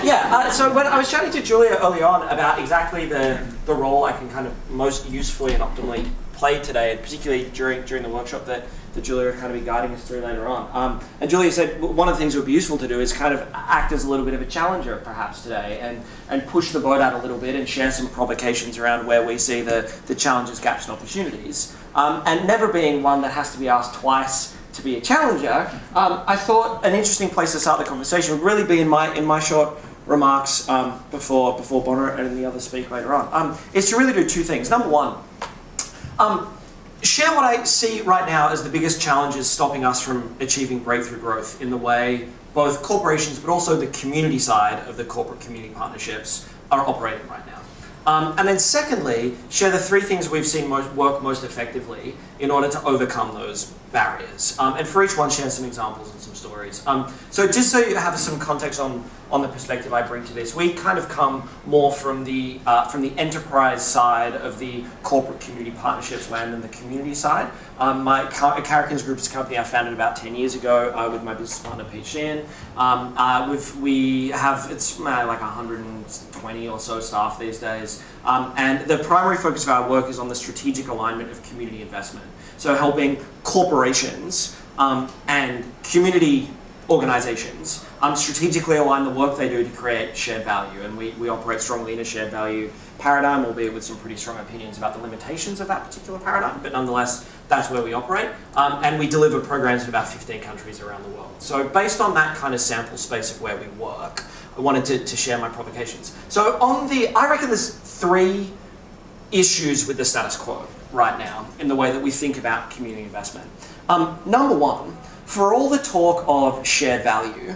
Yeah, so when I was chatting to Julia earlier on about exactly the role I can kind of most usefully and optimally play today, and particularly during the workshop that Julia will kind of be guiding us through later on. And Julia said one of the things that would be useful to do is kind of act as a little bit of a challenger perhaps today and push the boat out a little bit and share some provocations around where we see the challenges, gaps and opportunities. And never being one that has to be asked twice to be a challenger, I thought an interesting place to start the conversation would really be in my short remarks before Bonner and the others speak later on, is to really do two things. Number one, share what I see right now as the biggest challenges stopping us from achieving breakthrough growth in the way both corporations but also the community side of the corporate community partnerships are operating right now. And then secondly, share the three things we've seen work most effectively in order to overcome those barriers. And for each one, share some examples and some stories. So just so you have some context on the perspective I bring to this, we kind of come more from the enterprise side of the corporate community partnerships land than the community side. Carrikins Group is a company I founded about 10 years ago with my business partner Pete Sheehan. It's like 120 or so staff these days. And the primary focus of our work is on the strategic alignment of community investment. So helping corporations and community organizations strategically align the work they do to create shared value. And we operate strongly in a shared value paradigm, albeit with some pretty strong opinions about the limitations of that particular paradigm, but nonetheless, that's where we operate. And we deliver programs in about 15 countries around the world. So based on that kind of sample space of where we work, I wanted to share my provocations. So I reckon there's three issues with the status quo right now in the way that we think about community investment. Number one, for all the talk of shared value,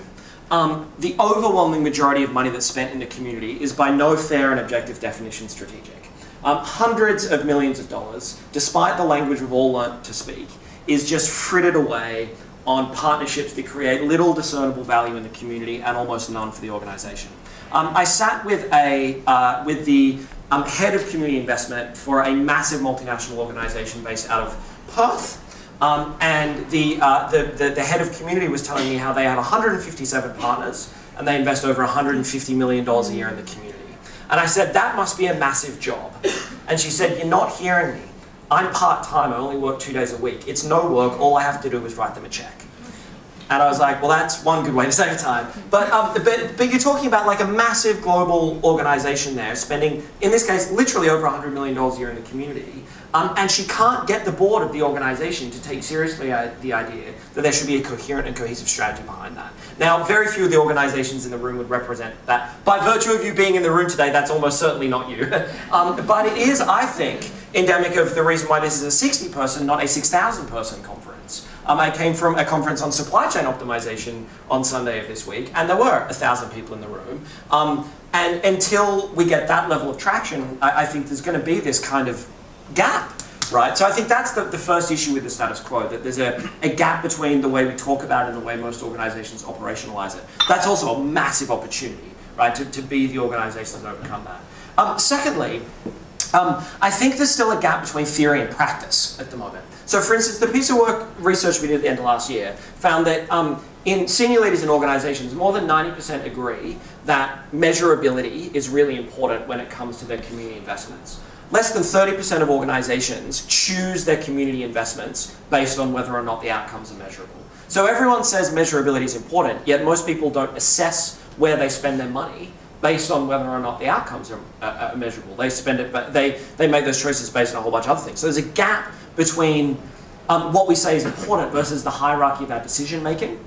the overwhelming majority of money that's spent in the community is by no fair and objective definition strategic. Hundreds of millions of dollars, despite the language we've all learnt to speak, is just frittered away on partnerships that create little discernible value in the community and almost none for the organisation. I sat with the head of community investment for a massive multinational organisation based out of Perth. And the head of community was telling me how they have 157 partners and they invest over $150 million a year in the community. And I said, that must be a massive job. And she said, you're not hearing me. I'm part-time, I only work 2 days a week. It's no work, all I have to do is write them a check. And I was like, well, that's one good way to save time. But you're talking about like a massive global organization there spending, in this case, literally over $100 million a year in the community. And she can't get the board of the organization to take seriously the idea that there should be a coherent and cohesive strategy behind that. Now, very few of the organizations in the room would represent that. By virtue of you being in the room today, that's almost certainly not you. But it is, I think, endemic of the reason why this is a 60-person, not a 6,000-person conference. I came from a conference on supply chain optimization on Sunday of this week, and there were 1,000 people in the room. And until we get that level of traction, I think there's going to be this kind of gap, right? So I think that's the first issue with the status quo, that there's a gap between the way we talk about it and the way most organizations operationalize it. That's also a massive opportunity, right, to be the organization that overcome that. Secondly, I think there's still a gap between theory and practice at the moment. So for instance, the piece of research we did at the end of last year found that in senior leaders in organizations, more than 90% agree that measurability is really important when it comes to their community investments. Less than 30% of organizations choose their community investments based on whether or not the outcomes are measurable. So everyone says measurability is important, yet most people don't assess where they spend their money based on whether or not the outcomes are measurable. They spend it, but they make those choices based on a whole bunch of other things. So there's a gap between what we say is important versus the hierarchy of our decision making.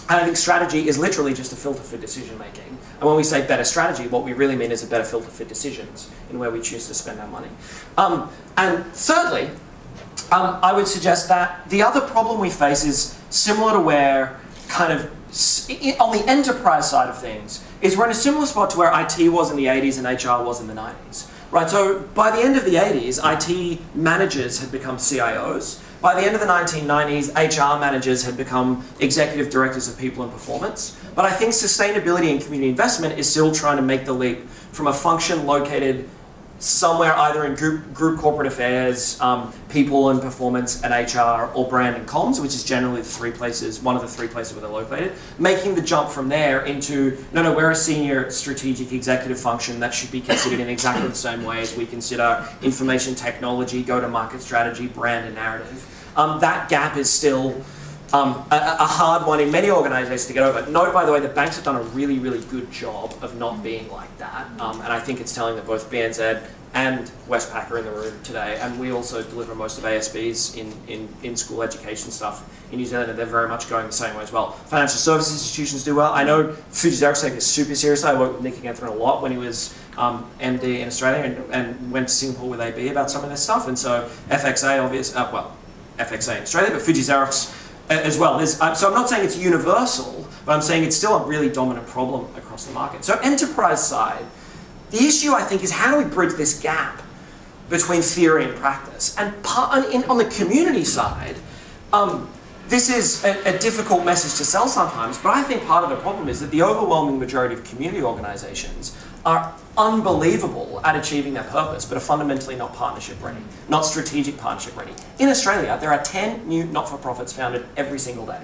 And I think strategy is literally just a filter for decision making. And when we say better strategy, what we really mean is a better filter for decisions in where we choose to spend our money. And thirdly, I would suggest that the other problem we face is similar to where kind of on the enterprise side of things is we're in a similar spot to where IT was in the 80s and HR was in the 90s. Right, so by the end of the 80s, IT managers had become CIOs. By the end of the 1990s, HR managers had become executive directors of people and performance. But I think sustainability and community investment is still trying to make the leap from a function located somewhere either in group corporate affairs, people and performance and HR, or brand and comms, which is generally the three places, one of the three places where they're located, making the jump from there into, no, we're a senior strategic executive function that should be considered in exactly the same way as we consider information technology, go-to-market strategy, brand and narrative. That gap is still a hard one in many organizations to get over. Note, by the way, that banks have done a really, really good job of not being like that. And I think it's telling that both BNZ and Westpac are in the room today. And we also deliver most of ASB's in school education stuff in New Zealand, and they're very much going the same way as well. Financial services institutions do well. I know Fuji Xerox take this super seriously. I worked with Nick Anthony a lot when he was MD in Australia and went to Singapore with AB about some of this stuff. And so FXA, obviously, FXA in Australia, but Fuji Xerox as well. So I'm not saying it's universal, but I'm saying it's still a really dominant problem across the market. So enterprise side, the issue I think is how do we bridge this gap between theory and practice? And on the community side, this is a difficult message to sell sometimes, but I think part of the problem is that the overwhelming majority of community organizations are unbelievable at achieving their purpose, but are fundamentally not partnership ready, not strategic partnership ready. In Australia, there are 10 new not-for-profits founded every single day.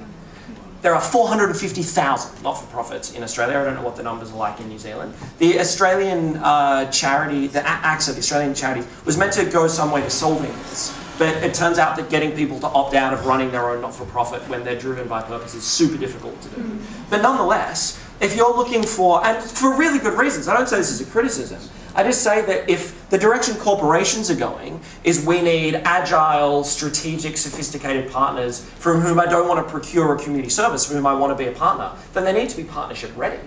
There are 450,000 not-for-profits in Australia. I don't know what the numbers are like in New Zealand. The Australian charity, the AXA, the Australian charity, was meant to go some way to solving this. But it turns out that getting people to opt out of running their own not-for-profit when they're driven by purpose is super difficult to do. But nonetheless, if you're looking for, and for really good reasons, I don't say this as a criticism, I just say that if the direction corporations are going is we need agile, strategic, sophisticated partners from whom I don't want to procure a community service, from whom I want to be a partner, then they need to be partnership ready.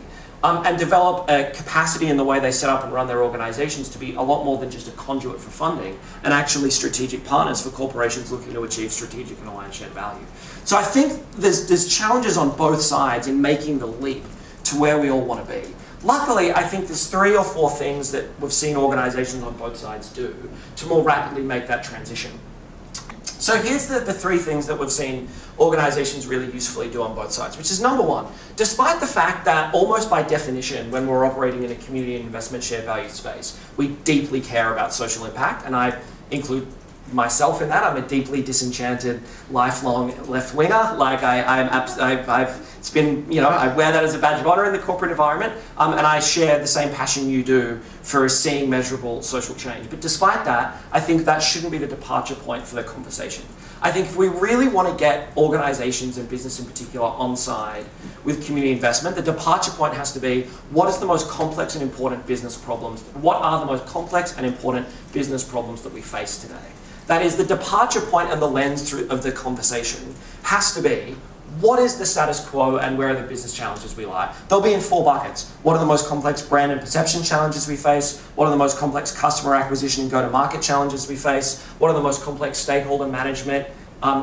And develop a capacity in the way they set up and run their organizations to be a lot more than just a conduit for funding and actually strategic partners for corporations looking to achieve strategic and aligned shared value. So I think there's challenges on both sides in making the leap to where we all want to be. Luckily, I think there's 3 or 4 things that we've seen organizations on both sides do to more rapidly make that transition. So here's the 3 things that we've seen organizations really usefully do on both sides, which is number 1, despite the fact that almost by definition, when we're operating in a community and investment shared value space, we deeply care about social impact, and I include myself in that. I'm a deeply disenchanted, lifelong left-winger. Like it's been, I wear that as a badge of honor in the corporate environment, and I share the same passion you do for seeing measurable social change. But despite that, I think that shouldn't be the departure point for the conversation. I think if we really want to get organizations and business in particular on side with community investment, the departure point has to be, what is the most complex and important business problems? What are the most complex and important business problems that we face today? That is, the departure point and the lens of the conversation has to be, what is the status quo and where are the business challenges we lie? They'll be in 4 buckets. What are the most complex brand and perception challenges we face? What are the most complex customer acquisition and go-to-market challenges we face? What are the most complex stakeholder management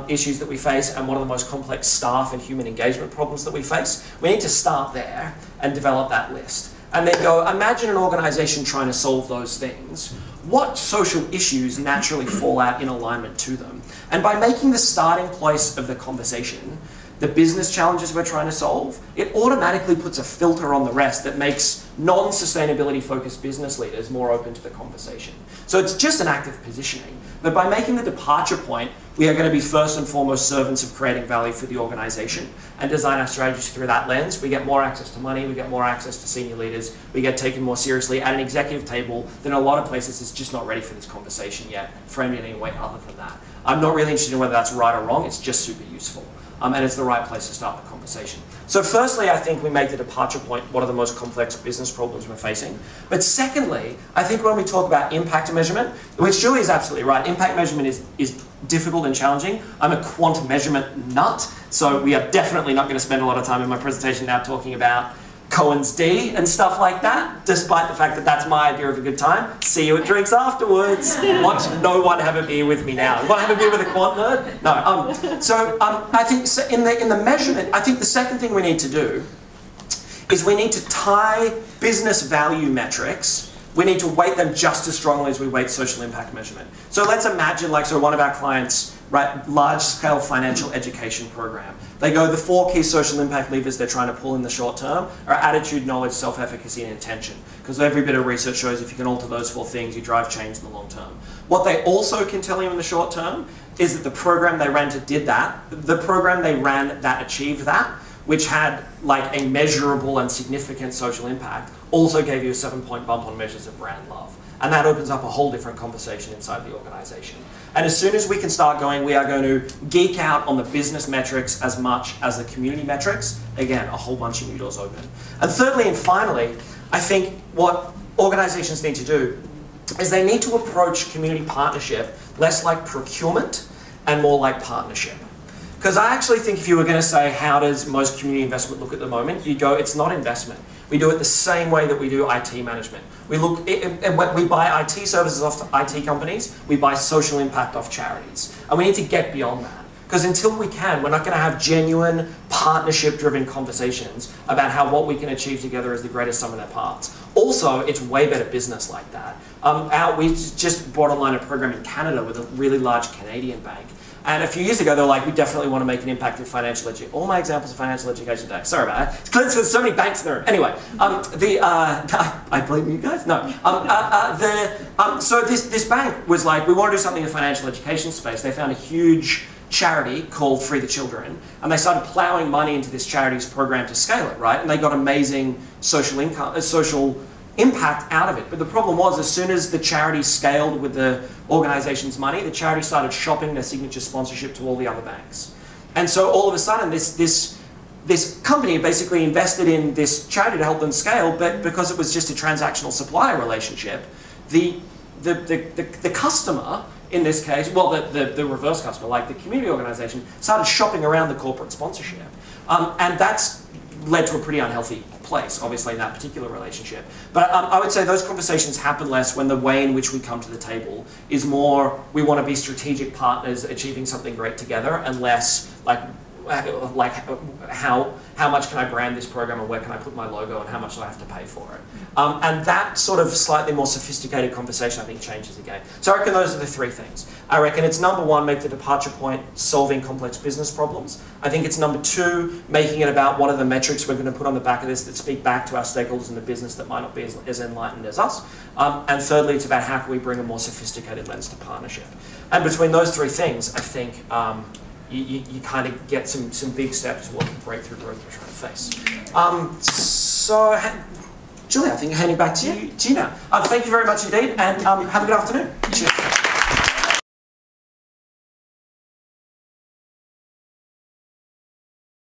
issues that we face? And what are the most complex staff and human engagement problems that we face? We need to start there and develop that list. And then go, imagine an organization trying to solve those things. What social issues naturally fall out in alignment to them? And by making the starting place of the conversation the business challenges we're trying to solve, it automatically puts a filter on the rest that makes non-sustainability focused business leaders more open to the conversation. So it's just an act of positioning. But by making the departure point, we are going to be first and foremost servants of creating value for the organization and design our strategies through that lens. We get more access to money, we get more access to senior leaders, we get taken more seriously at an executive table that in a lot of places is just not ready for this conversation yet, framed in any way other than that. I'm not really interested in whether that's right or wrong, it's just super useful. And it's the right place to start the conversation. So firstly, I think we make the departure point, what are the most complex business problems we're facing? But secondly, I think when we talk about impact measurement, which Julie is absolutely right, impact measurement is difficult and challenging. I'm a quant measurement nut, so we are definitely not going to spend a lot of time in my presentation now talking about Cohen's D and stuff like that, despite the fact that that's my idea of a good time. See you at drinks afterwards. Want no one have a beer with me now? Want to have a beer with a quant nerd? No. I think so in the measurement, I think the second thing we need to do is we need to tie business value metrics. We need to weight them just as strongly as we weight social impact measurement. So let's imagine, like, so one of our clients, right, large-scale financial education program. They go, the 4 key social impact levers they're trying to pull in the short term are attitude, knowledge, self-efficacy, and intention. Because because every bit of research shows if you can alter those 4 things, you drive change in the long term. What they also can tell you in the short term is that the program they ran that achieved that, which had like a measurable and significant social impact, also gave you a 7-point bump on measures of brand love. And that opens up a whole different conversation inside the organization. And as soon as we can start going, we are going to geek out on the business metrics as much as the community metrics. Again, a whole bunch of new doors open. And thirdly and finally, I think what organizations need to do is they need to approach community partnership less like procurement and more like partnership. Because I actually think if you were going to say, how does most community investment look at the moment, you'd go, it's not investment. We do it the same way that we do IT management. We buy IT services off IT companies, we buy social impact off charities. And we need to get beyond that. Because until we can, we're not going to have genuine partnership-driven conversations about how what we can achieve together is the greatest sum of their parts. Also, it's way better business like that. We just brought online a program in Canada with a really large Canadian bank. And a few years ago, they were like, we definitely want to make an impact in financial education. All my examples of financial education today. Sorry about that. It's because there's so many banks in the room. Anyway, I blame you guys? No. So this bank was like, we want to do something in the financial education space. They found a huge charity called Free the Children, and they started plowing money into this charity's program to scale it, right? And they got amazing social impact out of it. But the problem was, as soon as the charity scaled with the organization's money, the charity started shopping their signature sponsorship to all the other banks. And so all of a sudden, this company basically invested in this charity to help them scale, but because it was just a transactional supplier relationship, the customer, in this case, well, the reverse customer, like the community organization, started shopping around the corporate sponsorship. And that's led to a pretty unhealthy place, obviously, in that particular relationship. But I would say those conversations happen less when the way in which we come to the table is more, we want to be strategic partners achieving something great together, and less like how much can I brand this program and where can I put my logo and how much do I have to pay for it. And that sort of slightly more sophisticated conversation, I think, changes the game. So I reckon those are the 3 things. I reckon it's number 1, make the departure point solving complex business problems. I think it's number 2, making it about what are the metrics we're going to put on the back of this that speak back to our stakeholders in the business that might not be as enlightened as us. And thirdly, it's about how can we bring a more sophisticated lens to partnership. And between those 3 things, I think you kind of get some big steps towards the breakthrough growth we're trying to face. So, Julia, I think handing back to you now. Thank you very much indeed, and have a good afternoon. Cheers.